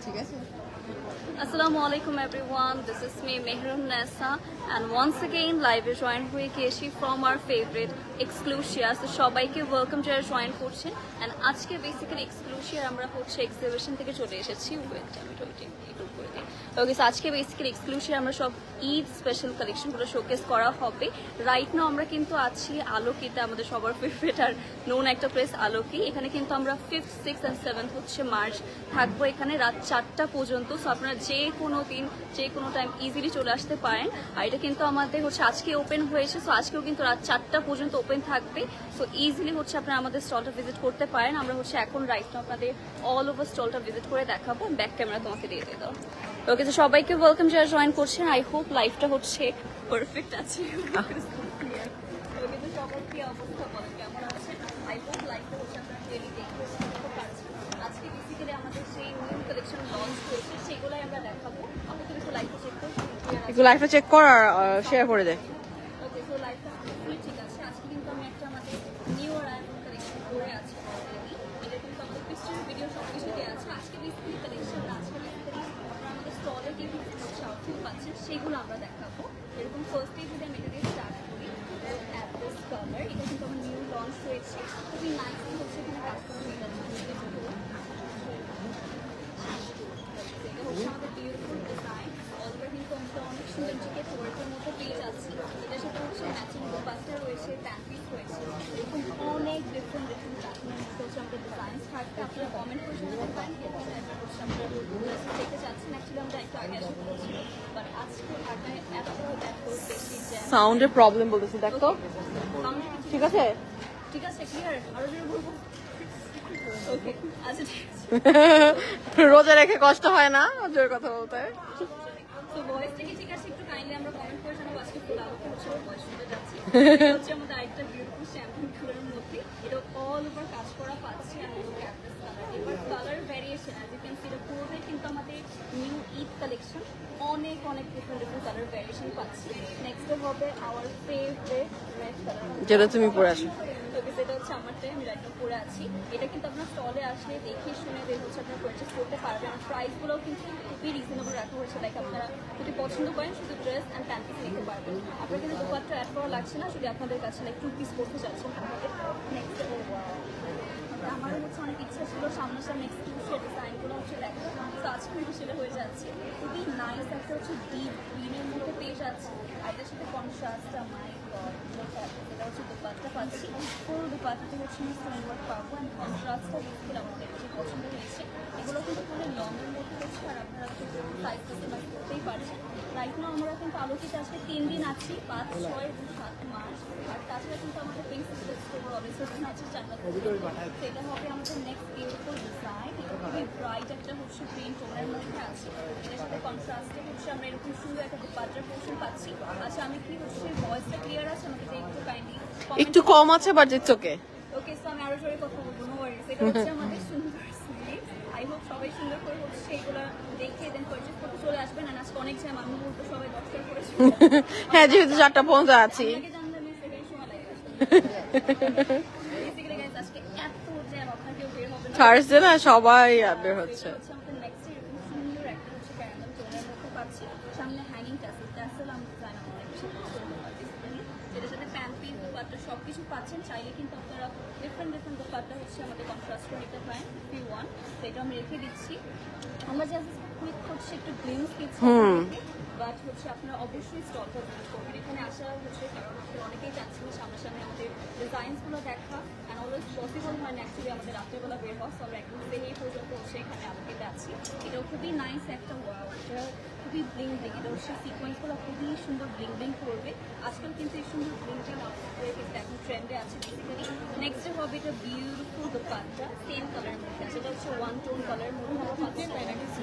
Assalamu alaikum everyone, this is me Mehrum Nessa and once again live A join হয়ে গিয়েছি from our favorite Exclusia. So সবাইকে welcome যারা join করছেন and আজকে basically Exclusia আমরা হচ্ছে exhibition থেকে চলে এসেছি ওকে সো আজকে বেসিক্যালি এক্সক্লুসিভ আমরা সব ঈদ স্পেশাল কালেকশনগুলো শোকেস করা হবে রাইট নাও আমরা কিন্তু আছি আলোকিতে আমাদের সবার ফেভারিট আর নোন একটা প্লেস আলোকি এখানে কিন্তু আমরা 5th 6th and 7th হচ্ছে মার্চ থাকবো এখানে রাত 4টা পর্যন্ত সো আপনারা যে কোনো দিন যে কোনো টাইম ইজিলি চলে আসতে পারেন আর এটা কিন্তু আমাদের হচ্ছে আজকে ওপেন হয়েছে সো আজকেও কিন্তু রাত 4টা পর্যন্ত ওপেন থাকবে সো ইজিলি হচ্ছে আপনারা আমাদের স্টলটা ভিজিট করতে পারেন আমরা হচ্ছে এখন রাইট নাও আপনাদের অল ওভার স্টলটা ভিজিট করে দেখাবো ব্যাক ক্যামেরা তোমাকে দিয়ে দাও ওকে তো সবাইকে ওয়েলকাম যারা জয়েন করছেন আই হোপ লাইফটা হচ্ছে পারফেক্ট আছে ওকে তো সবার কি অবস্থা বলেন কেমন আছে আই হোপ লাইফটা হচ্ছে আপনারা ডেলি দেখতে পাচ্ছেন আজকে বেসিক্যালি আমাদের সেই নিউ কালেকশন লঞ্চ হয়েছে সেগুলাই আমরা দেখাবো আপনি কিন্তু লাইফটা চেক করুন একটু লাইফটা চেক কর আর শেয়ার করে দে ওকে সো লাইফটা ঠিক আছে আজকে কিন্তু আমি একটা আমাদের নিউ অ্যারাইভাল কালেকশন করে আছি অলরেডি এটা কিন্তু আমাদের পিকচার ভিডিও সব কিছু দেওয়া আছে আজকে বেসিক্যালি কালেকশন আজকে স্টলে কি হচ্ছে আউটফিট পাচ্ছেন সেগুলো আমরা দেখাবো এরকম ফার্স্টে যদি আমি এটা দিয়ে স্টার্ট করি অ্যাট দিস কালার এটা কিন্তু আমার নিউ লঞ্চ হয়েছে খুবই নাইসলি হচ্ছে এখানে কাজ করা হয়ে গেছে এটা হচ্ছে আমাদের বিউটিফুল ডিজাইন অলরেডি কিন্তু আমরা অনেক সুন্দর জিকেট ওয়ার্কের মতো পেয়ে যাচ্ছি এটার সাথে হচ্ছে ম্যাচিং বাস্টার রয়েছে প্যান্ট পিস রয়েছে এরকম অনেক ডিফারেন্ট প্যাটার্নের মধ্যে হচ্ছে আমাদের ডিজাইন থাকবে আপনারা কমেন্ট করে শুনতে পারেন হচ্ছে আমরা দেখতে চাচ্ছেন অ্যাকচুয়ালি আমরা একটু আগে আসা করেছি বাট আজকে আগে এত বেশি সাউন্ডের প্রবলেম বলতেছি দেখ তো ঠিক আছে ঠিক আছে ক্লিয়ার আরো জোরে বলবো ওকে আচ্ছা ঠিক আছে রোজা রেখে কষ্ট হয় না জোর কথা বলতে তো ভয়েসটা কি ঠিক আছে একটু কাইন্ডলি আমরা কমেন্ট করে জানাবো আজকে ফুল আলোকে হচ্ছে ভয়েস শুনতে যাচ্ছি এটা হচ্ছে আমাদের আরেকটা বিউটিফুল শ্যাম্পেন কালারের মধ্যে এটা অল ওভার কাজ করা পাচ্ছি আর ক্যাপটাস কালার এবার colour variation as you can see এটা পুরোটাই কিন্তু আমাদের নিউ ঈদ কালেকশন অনেক অনেক ডিফারেন্ট ডিফারেন্ট কালার ভ্যারিয়েশন পাচ্ছি নেক্সট হবে আওয়ার ফেভারিট রেড কালার যেটা তুমি পরে আসো সেটা হচ্ছে আমারটাই আমি রাইটটা পরে আছি এটা কিন্তু আপনার স্টলে আসলে দেখে শুনে হচ্ছে আপনারা পারচেস করতে পারবেন আর প্রাইসগুলোও কিন্তু খুবই রিজনেবল রাখা হয়েছে লাইক আপনারা যদি পছন্দ করেন শুধু ড্রেস অ্যান্ড প্যান্ট পিস নিতে পারবেন আপনার কিন্তু দুপাট্টা অ্যাড করা লাগছে না যদি আপনাদের কাছে লাইক 2 পিস করতে চাচ্ছেন নেক্সট আমারও হচ্ছে অনেক ইচ্ছা ছিল সামনাসামনি এক্সক্লুসিভ ডিজাইনগুলো হচ্ছে দেখা তো আজকে কিন্তু সেটা হয়ে যাচ্ছে খুবই নাইস একটা হচ্ছে ডিপ গ্রিনের মধ্যে পেয়ে যাচ্ছে আর এটার সাথে কন্ট্রাস্টটা মাই এটা হচ্ছে দুপাট্টা পাচ্ছি পুরো দুপাট্টাতে হচ্ছে আমি স্টোন ওয়ার্ক পাবো অ্যান্ড কন্ট্রাস্টটা দেখতে আমাদের খুব পছন্দ হয়েছে এগুলো কিন্তু পুরো লংয়ের মধ্যে হচ্ছে আর আপনারা সাইজ কাস্টমাইজ করতেই পারছেন রাইট নাও আমরা কিন্তু আলোকিত আজকে 3 দিন আছি 5, 6 এবং 7 মার্চ আর তাছাড়া কিন্তু আমাদের প্রিন্সিপাল স্টোর অবশ্যই আছে জান্নাত সেটা হবে আমাদের নেক্সট বিউটিফুল ডিজাইন এটা খুবই ব্রাইট একটা হচ্ছে গ্রিন টোনের মধ্যে আছে এটার সাথে কন্ট্রাস্টে হচ্ছে আমরা এরকম সুন্দর একটা দুপাট্টার পোর্শন পাচ্ছি আচ্ছা আমি কি হচ্ছে ভয়েসটা ক্লিয়ার আছে আমাকে একটু কাইন্ডলি একটু কম আছে but it's okay okay so আমি আরো জোরে কথা বলবো নো ওয়ারিস এটা হচ্ছে আমাদের সুন্দর স্লিভ আই হোপ সবাই সুন্দর করে হচ্ছে সেইগুলো দেখে দেন পারচেজ করতে চলে আসবেন আর আজকে অনেক জ্যাম আমি বলবো সবাই দরকার করেছে হ্যাঁ যেহেতু 4টা পর্যন্ত আছি আগে জানলে আমি সেটাই সময় লাগে বেসিক্যালি গাইস আজকে এত জ্যাম আপনারা কেউ বের হবে না থার্সডে না সবাই বের হচ্ছে আমাদের নেক্সট এরকম সুন্দর একটা হচ্ছে ক্যারামেল টোনের মধ্যে পাচ্ছি সামনে হ্যাঙ্গিং টাসেল আমি জানা অনেক বেশি পছন্দ করি যেটার সাথে প্যান্ট পিস দুপাট্টা সব কিছু পাচ্ছেন চাইলে কিন্তু আপনারা ডিফারেন্ট দুপাট্টা হচ্ছে আমাদের কন্ট্রাস্ট করে নিতে পারেন ইফ ইউ ওয়ান্ট সেটা আমি রেখে দিচ্ছি আমরা জাস্ট কুইক হচ্ছে একটু গ্লিমস দিচ্ছি বাট হচ্ছে আপনারা অবশ্যই স্টলটা ভিজিট করবেন এখানে আসা হচ্ছে কারণ আপনারা অনেকেই চাচ্ছেন সামনাসামনি আমাদের ডিজাইনসগুলো দেখা অ্যান্ড অলওয়েজ পসিবল হয় না অ্যাকচুয়ালি আমাদের রাত্রেবেলা বের হওয়া সব একদম এই পর্যন্ত হচ্ছে এখানে আমাকে যাচ্ছি এটাও খুবই নাইস একটা ওয়াও এটা খুবই ব্লিং ব্লিং এটা হচ্ছে সিকোয়েন্সগুলো খুবই সুন্দর ব্লিং ব্লিং করবে আজকাল কিন্তু এই সুন্দর ব্লিং ব্লিং আউটফিট কিন্তু এখন ট্রেন্ডে আছে বেসিক্যালি নেক্সট হবে এটা বিউটিফুল দুপাট্টা সেম কালারের মধ্যে সেটা হচ্ছে ওয়ান টোন কালারের মধ্যে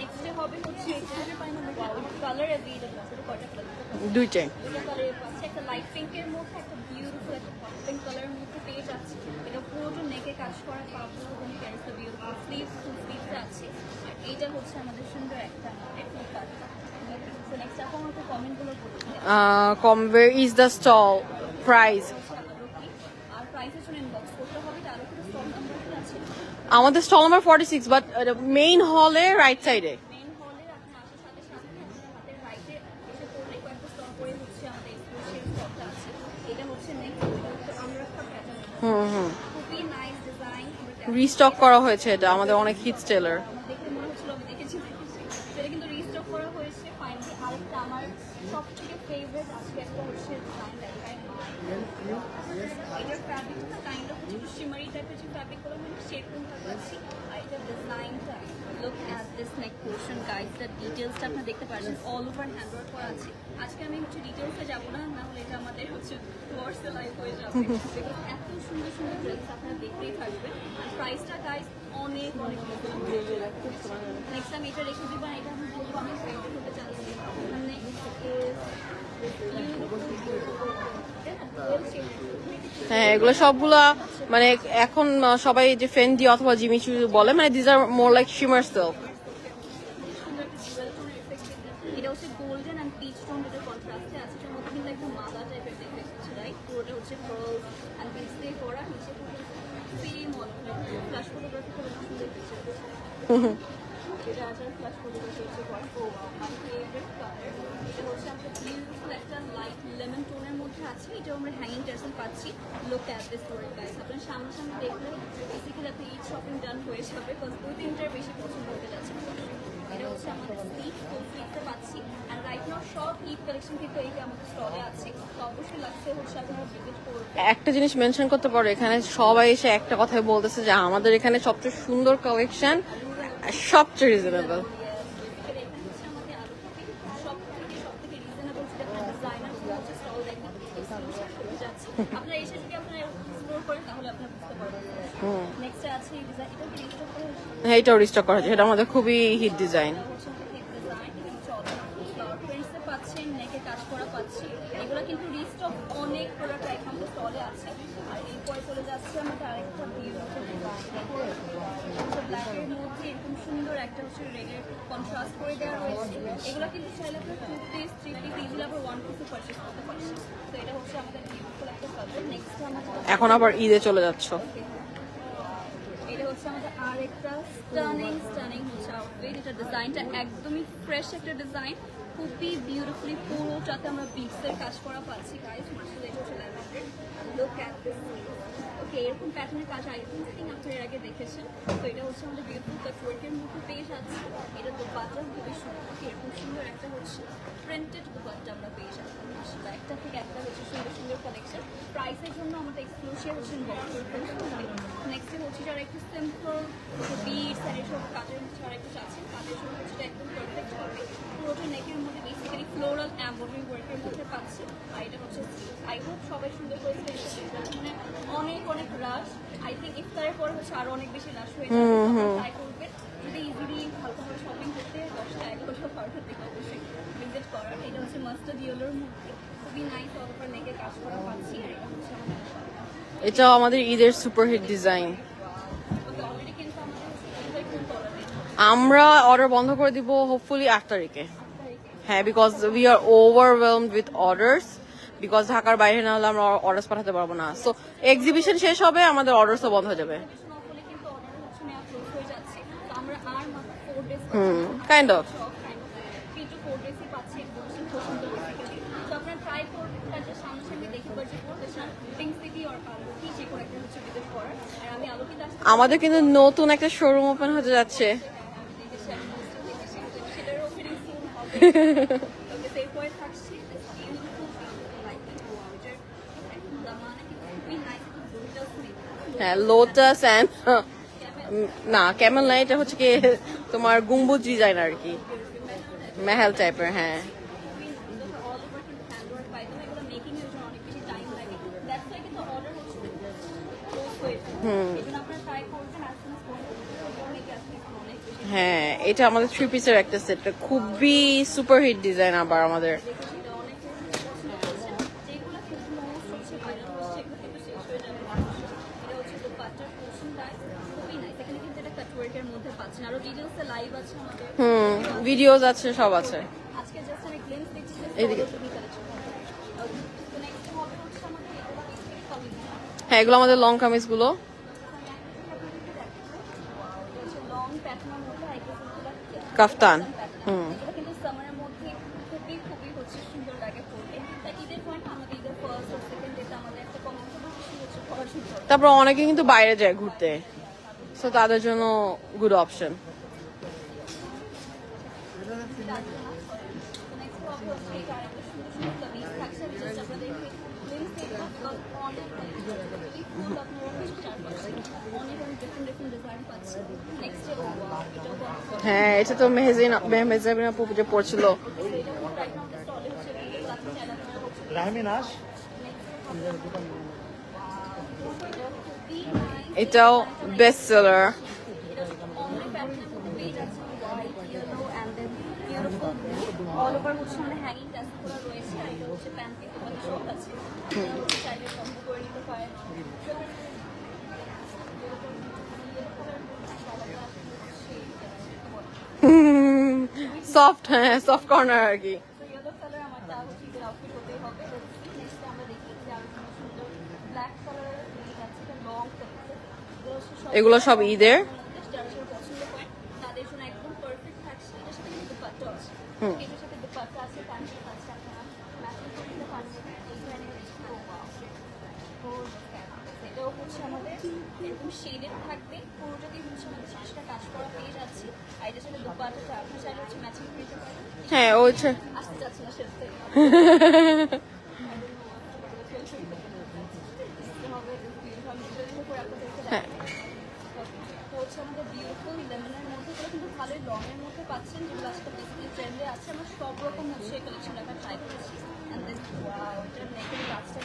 নেক্সট হবে হচ্ছে কালার অ্যাভেলেবল আছে কয়টা কালার দুইটাই কালারের পাচ্ছে একটা লাইট পিঙ্কের মধ্যে একটা বিউটিফুল একটা হট পিঙ্ক কালারের মধ্যে পেয়ে যাচ্ছে এটা পুরোটা নেকে কাজ করা পাবো এবং ক্যারেক্ট বিউটিফুল স্লিভস ফুল স্লিভস আছে আর এইটা হচ্ছে আমাদের সুন্দর একটা টেকনিক কাজ সো নেক্সট আপু আমাকে কমেন্টগুলো বলুন where is the stall price আর প্রাইসের জন্য ইনবক্স করতে হবে তার উপরে স্টল নাম্বার আছে আমাদের স্টল নাম্বার 46 বাট মেইন হলে রাইট সাইডে খুবই নাইস ডিজাইন। রিস্টক করা হয়েছে, এটা আমাদের অনেক হিট সেলার। দেখে মনে হচ্ছিল আমি দেখেছি সেটা কিন্তু রিস্টক করা হয়েছে ফাইনালি। আরেকটা আমার সবথেকে ফেভারিট আজকে একটা হচ্ছে ডিজাইন দেখায় এটার ফ্যাব্রিকটা কাইন্ড অফ হচ্ছে শিমারি টাইপের যে ফ্যাব্রিকগুলো মানে সেরকম ভাবে আছে। আর এটার ডিজাইনটা look at this neck portion guys, the ডিটেলসটা আপনারা দেখতে পাচ্ছেন অল ওভার হ্যান্ডওয়ার্ক করা আছে। আজকে আমি হচ্ছে ডিটেলসে যাবো না, না হলে এটা আমাদের হচ্ছে ওয়ার্সে লাইভ হয়ে যাবে। বিকজ এত সুন্দর সুন্দর ড্রেস আপনারা দেখতেই থাকবেন। আর প্রাইসটা গাইস অনেক অনেক নেক্সট আমি এটা রেখে দিব। এটা আমি বলবো আমি ফেভারিট হতে চাচ্ছি মানে হ্যাঁ, এগুলো সবগুলা মানে এখন সবাই যে ফেন্ডি অথবা জিমি চু বলে, মানে this are more like shimmer silk. এটা হচ্ছে গোল্ডেন অ্যান্ড পিচ টোন যেটা কন্ট্রাস্টে আছে। এটার মধ্যে কিন্তু একটা মালা টাইপের দেখতে পাচ্ছি, রাইট? পুরোটা হচ্ছে পার্ল অ্যান্ড পিচ দিয়ে করা, নিচে সেম ফ্ল্যাশ ফটোগ্রাফি করে সুন্দর পিকচার। এটা আছে ফ্ল্যাশ ফটোগ্রাফি হচ্ছে মাই ফেভারিট কালার। এটা হচ্ছে আমরা বিউটিফুল একটা লাইট লেমন টোনের মধ্যে আছে। এটা আমরা হ্যাঙ্গিং টার্সেল পাচ্ছি। Look at this product guys, আপনার সামনাসামনি দেখলে বেসিক্যালি আপনি ঈদ শপিং ডান হয়ে যাবে, বিকজ দুই তিনটার বেশি পছন্দ হতে যাচ্ছে। এটা হচ্ছে আমাদের স্লিপ, ফুল স্লিপটা পাচ্ছি। আর রাইট নাও সব ঈদ কালেকশন কিন্তু এই আমাদের স্টলে আছে, তো অবশ্যই লাগছে হচ্ছে আপনারা ভিজিট করবেন। একটা জিনিস মেনশন করতে পারো, এখানে সবাই এসে একটা কথাই বলতেছে যে আমাদের এখানে সবচেয়ে সুন্দর কালেকশন, সবচেয়ে রিজনেবল। আপনারা এসে যদি আপনারা এক্সপ্লোর করেন তাহলে আপনারা বুঝতে পারবেন। নেক্সট আছে এই ডিজাইন, এটা কি রিস্টক করা হয়েছে? হ্যাঁ, এটাও রিস্টক করা হয়েছে, এটা আমাদের খুবই হিট ডিজাইন। পাচ্ছেন নেকে কাজ করা পাচ্ছি। এগুলো কিন্তু রিস্টক অনেক প্রোডাক্ট এখন স্টলে আছে। আর এরপরে চলে যাচ্ছে আমাদের আরেকটা বিউটিফুল ব্ল্যাকের মধ্যে এরকম সুন্দর একটা হচ্ছে রেডের কন্ট্রাস্ট করে দেওয়া রয়েছে। এগুলো কিন্তু চাইলে আপনার 2 পিস 3 পিস ইজিলি আবার 1 পিসও পারচেজ করতে পারছেন। তো এটা হচ্ছে আমাদের বিউটিফুল একটা কালার। নেক্সট আমাদের এখন আবার ঈদে চলে যাচ্ছ। এটা হচ্ছে আমাদের আরেকটা স্টানিং হচ্ছে আউটফিট। এটা ডিজাইনটা একদমই ফ্রেশ একটা ডিজাইন, খুবই বিউটিফুলি পুরোটাতে আমরা বিটসের কাজ করা পাচ্ছি গাইস। মাশাআল্লাহ, এটা হচ্ছে lavender. Look at this. Okay, এরকম প্যাটার্নের কাজ আই থিঙ্ক আপনারা এর আগে দেখেছেন। তো এটা হচ্ছে আমাদের বিউটিফুল কাটওয়ার্কের মধ্যে পেয়ে যাচ্ছে। এটা দোপাট্টা খুবই সুন্দর, এরকম সুন্দর একটা হচ্ছে প্রিন্টেড দোপাট্টা আমরা পেয়ে যাচ্ছি। মাশাআল্লাহ, একটা থেকে একটা হচ্ছে সুন্দর সুন্দর কালেকশন। প্রাইসের জন্য আমাদের এক্সক্লুসিভ হচ্ছে নেক্সট হচ্ছে যারা একটু সিম্পল বিটস আর এসব কাজের ছাড়া একটু চাচ্ছেন, তাদের জন্য হচ্ছে একদম পারফেক্ট হবে। পুরোটা নেকের মধ্যে বেসিক্যালি ফ্লোরাল এমব্রয়ডারি ওয়ার্কের মধ্যে পাচ্ছি। আর এটা হচ্ছে আই হোপ সবাই সুন্দর করে মানে অনেক অনেক রাশ। আই থিঙ্ক ইফতারের পরে হচ্ছে আরো অনেক বেশি রাশ হয়ে যাবে। ট্রাই করবেন যদি ইজিলি হালকাভাবে শপিং করতে 10টা 11টা 12টার দিকে অবশ্যই ভিজিট করার। এটা হচ্ছে মাস্টার্ড ইয়েলোর মধ্যে খুবই নাইস অল ওভার নেকে কাজ করা পাচ্ছি। আর এটা হচ্ছে আমাদের এটাও আমাদের ঈদের সুপারহিট ডিজাইন। অলরেডি কিন্তু আমাদের কোন কালারে আমরা অর্ডার বন্ধ করে দিব হোপফুলি 8 তারিখে। হ্যাঁ, because we are overwhelmed with orders, because ঢাকার বাইরে না হলে আমরা অর্ডার্স পাঠাতে পারবো না। সো এক্সিবিশন শেষ হবে, আমাদের অর্ডার্সও বন্ধ হয়ে যাবে। কিন্তু অর্ডার হচ্ছে নেওয়া ক্লোজ হয়ে যাচ্ছে। তো আমরা আর মাত্র 4 ডেজ কাইন্ড অফ 3 to 4 ডেজই পাচ্ছি এক্সিবিশন পর্যন্ত বেসিক্যালি। তো আপনারা ট্রাই করবেন যে সামনাসামনি দেখে বাজেট করতে চান পিঙ্ক সিটি আর আলোকি যে কোনো একটা হচ্ছে ভিজিট করার। আর আমি আলোকি দাস আমাদের কিন্তু নতুন একটা শোরুম ওপেন হতে যাচ্ছে। সেটার ওপেনিং সুন হবে। তবে সেই পরে থাকছি হ্যাঁ, লোটাস অ্যান্ড না ক্যামেল না, এটা হচ্ছে কি তোমার গম্বুজ ডিজাইন আর কি, মেহেল টাইপের। হ্যাঁ, হ্যাঁ, এটা আমাদের 3 পিসের একটা সেট, খুবই সুপারহিট ডিজাইন আবার আমাদের। ভিডিওস আছে, সব আছে। এইদিকে হ্যাঁ, এগুলো আমাদের লং কামিজ গুলো। কাফতান। কিন্তু সামারের মধ্যে খুবই খুবই হচ্ছে সুন্দর লাগে পড়তে। তাই ঈদের পয়েন্ট আমাদের ঈদের ফার্স্ট আর সেকেন্ড ডেতে আমাদের একটা কমফোর্টেবল কিছু হচ্ছে পড়াশোনা তারপর অনেকে কিন্তু বাইরে যায় ঘুরতে, সো তাদের জন্য গুড অপশন। হ্যাঁ, এটা তো মেহজাবিন আপু যে পড়ছিল। এটাও বেস্ট সেলার। অল ওভার হচ্ছে মানে হ্যাঙ্গিং টাচগুলো রয়েছে, আর এটা হচ্ছে প্যান্ট পিস মানে শর্ট আছে, চাইলে কম্বো করে নিতে পারেন। সফট, হ্যাঁ সফট কর্নার আর কি। ইয়েলো কালার আমার তা হচ্ছে ঈদের আউটফিট হতেই হবে। নেক্সট আমরা দেখি যে আরো কোনো সুন্দর ব্ল্যাক কালারের আছে, এটা লং এগুলো সব ঈদের। যারা যারা পছন্দ করেন তাদের জন্য একদম পারফেক্ট থাকছে। এটার সাথে কিন্তু দুপাট্টা আছে, এটার সাথে দুপাট্টা আছে, প্যান্ট আছে, আপনারা ম্যাচিং করে নিতে পারছেন। এইখানে এটাও হচ্ছে আমাদের এরকম শেডেড থাকবে, পুরোটাতে হচ্ছে আমাদের শেষটা কাজ করা পেয়ে যাচ্ছে। আর এটার সাথে দুপাট্টাটা আপনি চাইলে হচ্ছে ম্যাচিং করে নিতে পারেন। হ্যাঁ ও হচ্ছে আসতে যাচ্ছে না সেটাতে হ্যাঁ হচ্ছে আমাদের বিউটিফুল লেমনের মধ্যে, এগুলো কিন্তু ভালোই লংয়ের মধ্যে পাচ্ছেন, যেগুলো আজকে বেসিক্যালি ট্রেন্ডে আছে। আমরা সব রকম হচ্ছে কালেকশন রাখার ট্রাই করেছি। অ্যান্ড দেন ওইটার নেকের কাজটা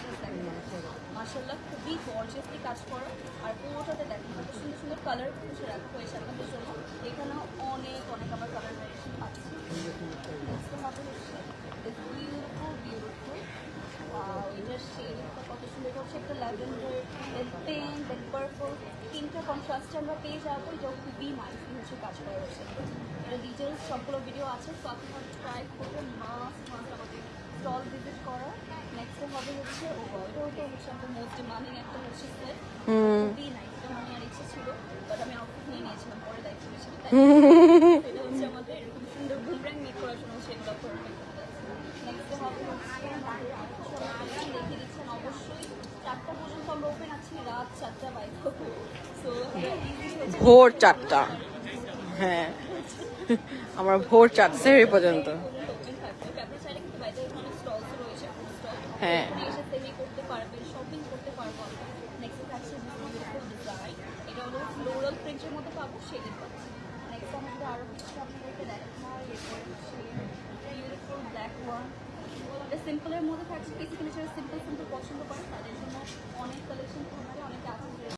মার্শাল্লাহ খুবই গর্জিয়াসলি কাজ করা, আর পুরোটাতে দেখেন কত সুন্দর সুন্দর কালার হচ্ছে রাখা হয়েছে আপনাদের জন্য। এখানেও অনেক অনেক আমরা কালার ভ্যারিয়েশন পাচ্ছি। নেক্সট হবে হচ্ছে বিউটিফুল বিউটিফুল এটার শেডটা কত সুন্দর হচ্ছে, একটা ল্যাভেন্ডার, দেন পিঙ্ক, দেন পার্পল, তিনটা কন্ট্রাস্টে আমরা পেয়ে যাবো। এটাও খুবই নাইসলি হচ্ছে কাজ করা হয়েছে। এটা ডিটেলস সবগুলো ভিডিও আছে, তো আপনারা ট্রাই করবেন, মাস্ট আমাদের স্টল ভিজিট করা। নেক্সট হবে হচ্ছে এটাও তো হচ্ছে আমাদের মোস্ট ডিমান্ডিং একটা হচ্ছে সেট, খুবই নাইস। এটা মানে আর ইচ্ছে ছিল, বাট আমি আউটফিট নিয়ে নিয়েছিলাম পরে দায়িত্ব নিয়েছিল। এটা হচ্ছে আমাদের এরকম সুন্দর বুমরাং মেক করার জন্য সেগুলো পারফেক্ট। নেক্সট হবে হচ্ছে দেখিয়ে দিচ্ছেন অবশ্যই 4টা পর্যন্ত আমরা ওপেন আছি, রাত 4টা বাইক। সো ভোর 4টা, হ্যাঁ আমার ভোর 4 পর্যন্ত। আপনি চাইলে কিন্তু বাইরে এখানে স্টলস রয়েছে, হ্যাঁ এসে সেমি করতে পারবেন, শপিং করতে পারবো। নেক্সট থাকছে বিউটিফুল ডিজাইন, এটা হলো ফ্লোরাল প্রিন্টের মধ্যে পাবো, শেডেড পাচ্ছি। নেক্সট আমাদের আরও হচ্ছে আপনাদেরকে দেখায় বিউটিফুল ব্ল্যাক ওয়ান, এটা সিম্পলের মধ্যে থাকছে। বেসিক্যালি যারা সিম্পল সিম্পল পছন্দ করেন